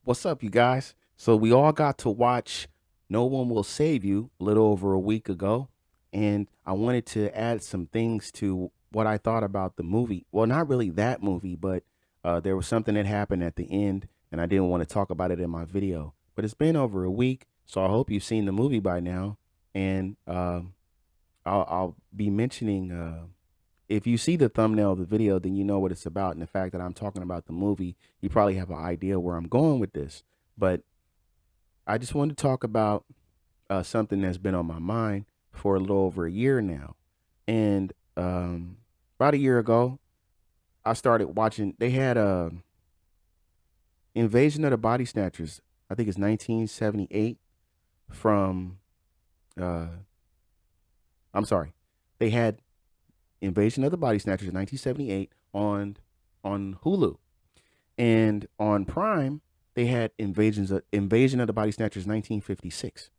What's up, you guys? So we all got to watch No One Will Save You a little over a week ago, and I wanted to add some things to what I thought about the movie. Well, not really that movie, but there was something that happened at the end, and I didn't want to talk about it in my video. But it's been over a week, so I hope you've seen the movie by now, and I'll be mentioning. If you see the thumbnail of the video, then you know what it's about. And the fact that I'm talking about the movie, you probably have an idea where I'm going with this. But I just wanted to talk about something that's been on my mind for a little over a year now. And about a year ago, I started watching. They had a Invasion of the Body Snatchers. I think it's 1978 from. Uh, I'm sorry. They had Invasion of the Body Snatchers 1978 on Hulu, and on Prime they had Invasion of the Body Snatchers 1956.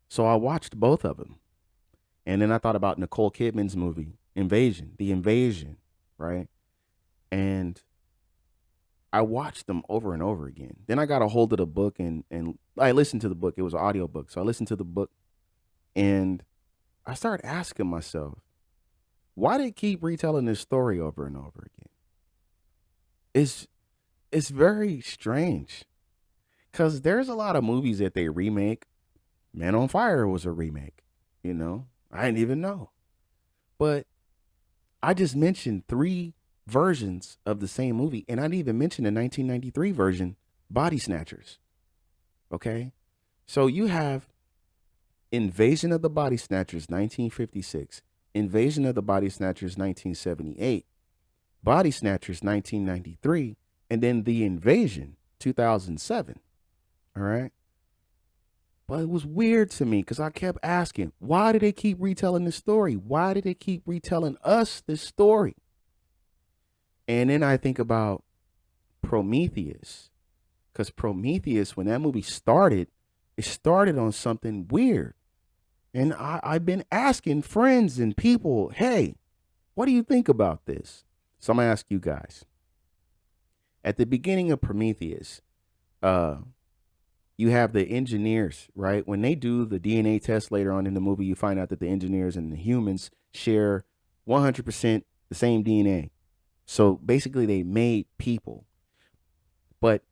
So I watched both of them, and then I thought about Nicole Kidman's movie The Invasion, right? And I watched them over and over again. Then I got a hold of the book and I listened to the book. It was an audiobook, so I listened to the book, and I started asking myself, why they keep retelling this story over and over again? It's it's very strange because there's a lot of movies that they remake. Man on Fire was a remake. I didn't even know, but I just mentioned three versions of the same movie, and I didn't even mention the 1993 version, Body Snatchers. Okay, so you have Invasion of the Body Snatchers 1956, Invasion of the Body Snatchers 1978, Body Snatchers 1993, and then The Invasion 2007. All right. But it was weird to me because I kept asking, why do they keep retelling this story? Why do they keep retelling us this story? And then I think about Prometheus, because Prometheus, when that movie started, it started on something weird. And I've been asking friends and people, hey, what do you think about this? So I'm going to ask you guys. At the beginning of Prometheus, uh, you have the engineers, right? When they do the DNA test later on in the movie, you find out that the engineers and the humans share 100% the same DNA. So basically, they made people. But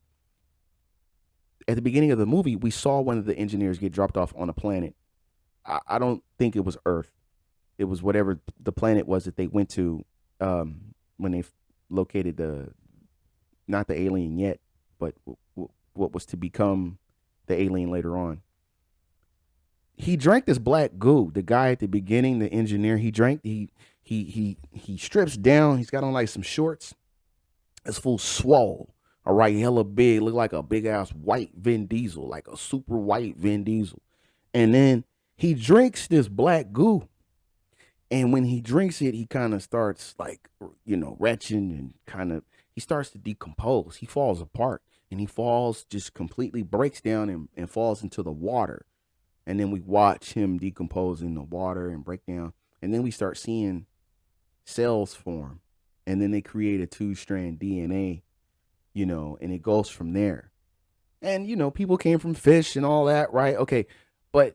at the beginning of the movie, we saw one of the engineers get dropped off on a planet. I don't think it was Earth. It was whatever the planet was that they went to when they located not the alien yet, but what was to become the alien later on. He drank this black goo. The guy at the beginning, the engineer, he strips down. He's got on like some shorts. It's full swole. All right, hella big, look like a big ass white Vin Diesel, like a super white Vin Diesel. And then he drinks this black goo. And when he drinks it, he kind of starts like, retching and he starts to decompose. He falls apart and he falls, just completely breaks down and falls into the water. And then we watch him decompose in the water and break down. And then we start seeing cells form. And then they create a two-strand DNA, and it goes from there. And, people came from fish and all that, right? Okay. But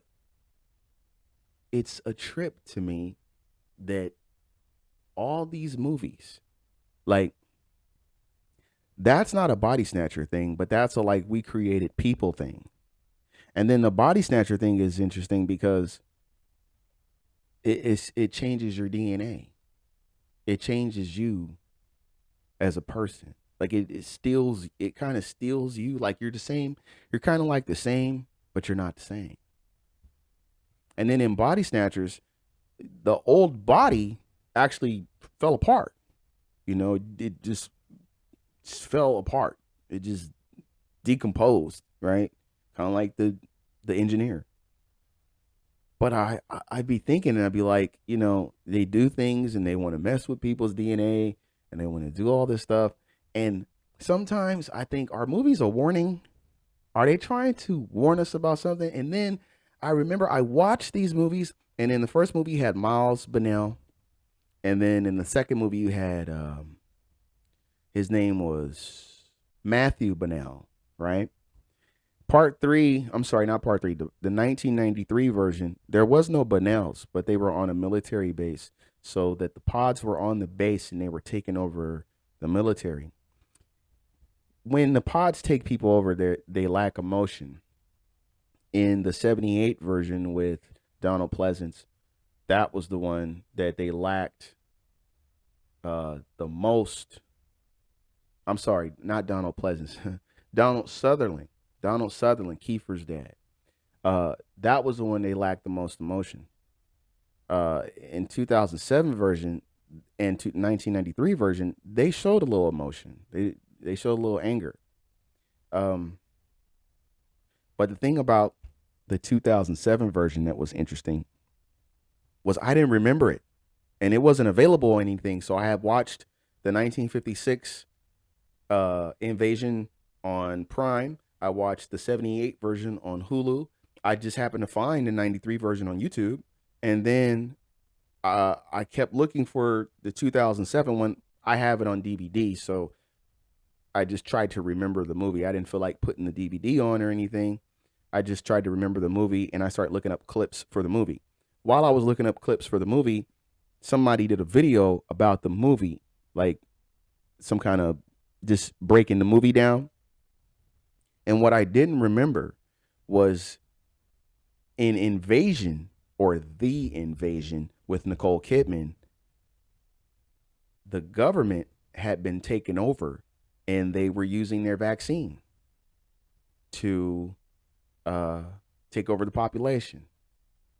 it's a trip to me that all these movies, like, that's not a body snatcher thing, but that's a like we created people thing. And then the body snatcher thing is interesting because it changes your DNA. It changes you as a person. Like it kind of steals you. Like you're the same. You're kind of like the same, but you're not the same. And then in Body Snatchers, the old body actually fell apart. It just fell apart. It just decomposed, right? Kind of like the engineer. But I'd be thinking, and I'd be like, they do things and they want to mess with people's DNA and they want to do all this stuff. And sometimes I think, our movies a warning? Are they trying to warn us about something? And then I remember I watched these movies, and in the first movie you had Miles Bennell, and then in the second movie you had his name was Matthew Bonnell, right? Part three, I'm sorry, not part three, the 1993 version, there was no Bonnells, but they were on a military base. So that the pods were on the base and they were taking over the military. When the pods take people over, they lack emotion. In the 78 version with Donald Pleasance, that was the one that they lacked the most. I'm sorry, not Donald Pleasance, Donald Sutherland. Donald Sutherland, Kiefer's dad. That was the one they lacked the most emotion. In 2007 version and 1993 version, they showed a little emotion. They showed a little anger. Um, but the thing about the 2007 version that was interesting was I didn't remember it, and it wasn't available or anything. So I had watched the 1956 Invasion on Prime. I watched the 78 version on Hulu. I just happened to find the 93 version on YouTube. And then I kept looking for the 2007 one. I have it on DVD. So I just tried to remember the movie. I didn't feel like putting the DVD on or anything. I just tried to remember the movie, and I started looking up clips for the movie. While I was looking up clips for the movie, somebody did a video about the movie, like some kind of just breaking the movie down. And what I didn't remember was in Invasion, or The Invasion with Nicole Kidman, the government had been taken over and they were using their vaccine to take over the population.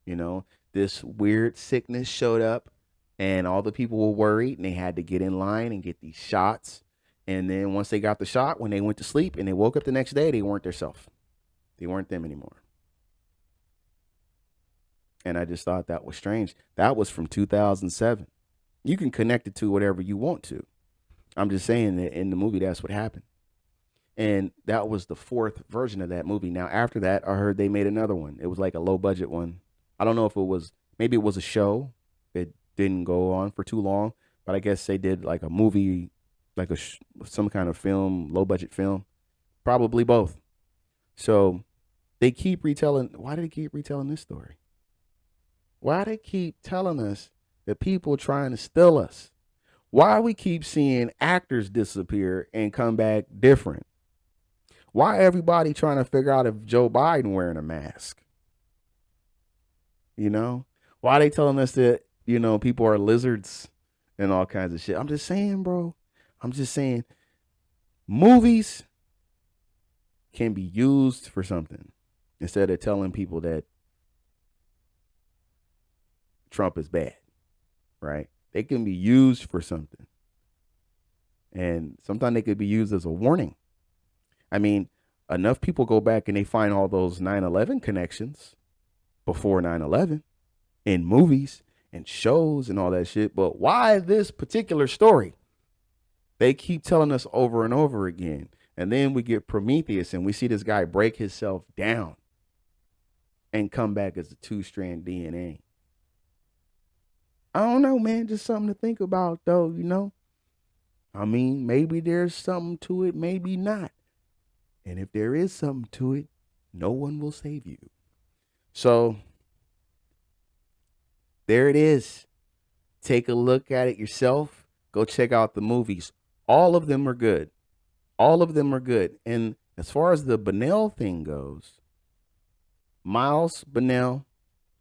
You know, this weird sickness showed up and all the people were worried and they had to get in line and get these shots. And then once they got the shot, when they went to sleep and they woke up the next day, they weren't themselves. They weren't them anymore. And I just thought that was strange. That was from 2007. You can connect it to whatever you want to. I'm just saying that in the movie, that's what happened. And that was the fourth version of that movie. Now, after that, I heard they made another one. It was like a low budget one. I don't know if it was, maybe it was a show. It didn't go on for too long, but I guess they did like a movie, like some kind of film, low budget film, probably both. So they keep retelling. Why do they keep retelling this story? Why they keep telling us that people trying to steal us? Why we keep seeing actors disappear and come back different? Why everybody trying to figure out if Joe Biden wearing a mask? You know, why they telling us that, you know, people are lizards and all kinds of shit? I'm just saying, bro. I'm just saying, movies can be used for something instead of telling people that Trump is bad, right? They can be used for something. And sometimes they could be used as a warning. I mean, enough people go back and they find all those 9/11 connections before 9/11 in movies and shows and all that shit. But why this particular story? They keep telling us over and over again. And then we get Prometheus and we see this guy break himself down and come back as a 2-strand DNA. I don't know, man. Just something to think about, though, you know? I mean, maybe there's something to it, maybe not. And if there is something to it, no one will save you. So, there it is. Take a look at it yourself. Go check out the movies. All of them are good. All of them are good. And as far as the Bonnell thing goes, Miles Bonnell,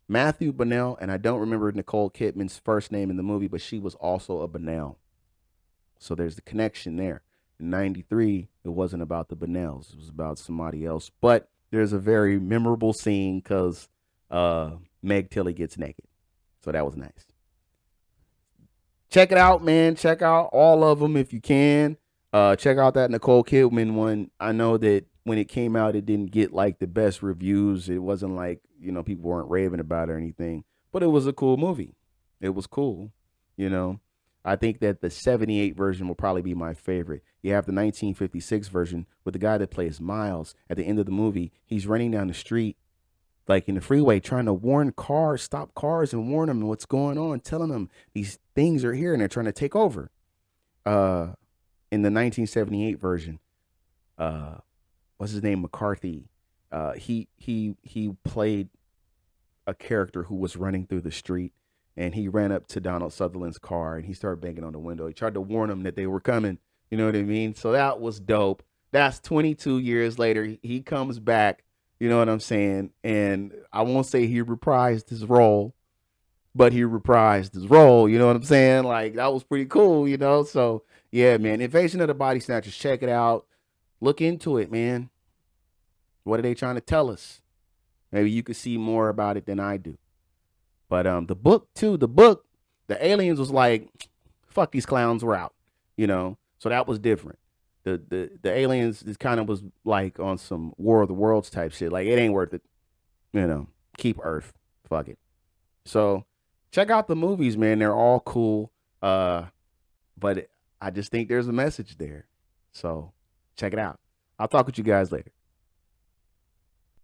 Matthew Bonnell, and I don't remember Nicole Kidman's first name in the movie, but she was also a Bonnell. So there's the connection there. In 93, it wasn't about the Bonnells. It was about somebody else. But there's a very memorable scene because Meg Tilly gets naked. So that was nice. Check it out, man. Check out all of them if you can. Check out that Nicole Kidman one. I know that when it came out, it didn't get like the best reviews. It wasn't like, you know, people weren't raving about it or anything. But it was a cool movie. It was cool, you know. I think that the 78 version will probably be my favorite. You have the 1956 version with the guy that plays Miles. At the end of the movie, he's running down the street, like in the freeway, trying to warn cars, stop cars and warn them what's going on, telling them these things are here and they're trying to take over. In the 1978 version, uh, what's his name, McCarthy. He played a character who was running through the street, and he ran up to Donald Sutherland's car and he started banging on the window. He tried to warn him that they were coming. You know what I mean? So that was dope. That's 22 years later. He comes back. You know what I'm saying? And I won't say he reprised his role, but he reprised his role. You know what I'm saying? Like that was pretty cool. You know? So yeah, man. Invasion of the Body Snatchers. Check it out. Look into it, man. What are they trying to tell us? Maybe you could see more about it than I do. But the book too, the aliens was like, fuck these clowns, we're out. You know, so that was different. The aliens is kind of was like on some War of the Worlds type shit. Like it ain't worth it. You know, keep Earth. Fuck it. So check out the movies, man. They're all cool. But I just think there's a message there. So check it out. I'll talk with you guys later.